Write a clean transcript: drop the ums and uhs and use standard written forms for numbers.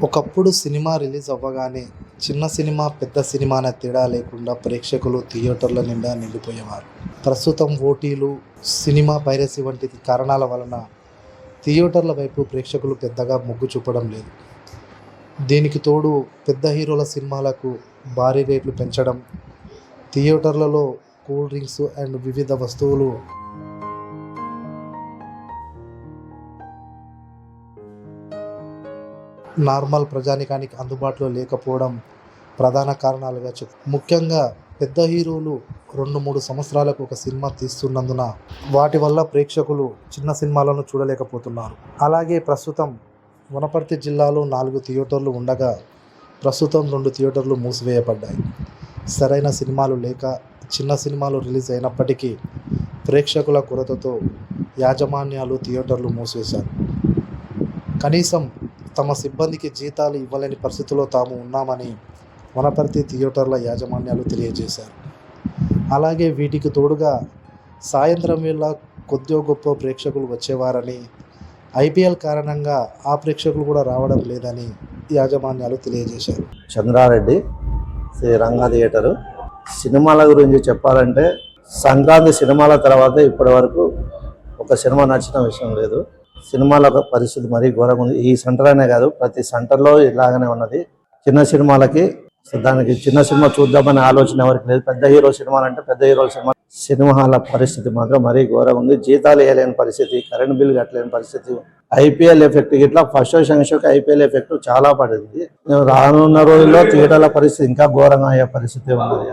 ఒకప్పుడు cinema release అవ్వగానే చిన్న సినిమా పెద్ద సినిమా అనే తేడా లేకుండా ప్రేక్షకులు థియేటర్ల నిండా నిండిపోయేవారు. ప్రస్తుతం ఓటీలు, సినిమా పైరసీ వంటి కారణాల వలన థియేటర్ల వైపు ప్రేక్షకులు పెద్దగా మొగ్గు చూపడం లేదు. దీనికి తోడు పెద్ద హీరోల సినిమాలకు భారీ రేట్లు పెంచడం, థియేటర్లలో కూల్ డ్రింక్స్ అండ్ వివిధ వస్తువులు నార్మల్ ప్రజానీకానికి అందుబాటులో లేకపోవడం ప్రధాన కారణాలుగా ముఖ్యంగా పెద్ద హీరోలు 2-3 సంవత్సరాలకు ఒక సినిమా తీస్తున్నందున వాటి వల్ల ప్రేక్షకులు చిన్న సినిమాలను చూడలేకపోతున్నారు. అలాగే ప్రస్తుతం వనపర్తి జిల్లాలో 4 థియేటర్లు ఉండగా ప్రస్తుతం 2 థియేటర్లు మూసివేయబడ్డాయి. సరైన సినిమాలు లేక చిన్న సినిమాలు రిలీజ్ అయినప్పటికీ ప్రేక్షకుల కొరతతో యాజమాన్యాలు థియేటర్లు మూసివేశారు. కనీసం తమ సిబ్బందికి జీతాలు ఇవ్వలేని పరిస్థితిలో తాము ఉన్నామని వనపర్తి థియేటర్ల యాజమాన్యాలు తెలియజేశారు. అలాగే వీటికి తోడుగా సాయంత్రం వేళ కొద్దో గొప్ప ప్రేక్షకులు వచ్చేవారని, ఐపీఎల్ కారణంగా ఆ ప్రేక్షకులు కూడా రావడం లేదని యాజమాన్యాలు తెలియజేశారు. చంద్రారెడ్డి, శ్రీ రంగా థియేటరు. సినిమాల గురించి చెప్పాలంటే సంక్రాంతి సినిమాల తర్వాత ఇప్పటి వరకు ఒక సినిమా నచ్చిన విషయం లేదు. సినిమాల పరిస్థితి మరీ ఘోరంగా ఉంది. ఈ సెంటర్ అనే కాదు, ప్రతి సెంటర్లో ఇలాగనే ఉన్నది. చిన్న సినిమాలకి దానికి చిన్న సినిమా చూద్దామనే ఆలోచన ఎవరికి లేదు. పెద్ద హీరో సినిమాలు అంటే పెద్ద హీరోల సినిమాల పరిస్థితి మాత్రం మరీ ఘోరంగా ఉంది. జీతాలు వేయలేని పరిస్థితి, కరెంట్ బిల్ కట్టలేని పరిస్థితి, ఐపీఎల్ ఎఫెక్ట్ ఇట్లా ఫస్ట్ షోకి ఐపీఎల్ ఎఫెక్ట్ చాలా పడింది. రానున్న రోజుల్లో థియేటర్ల పరిస్థితి ఇంకా ఘోరంగా అయ్యే పరిస్థితి ఉన్నది.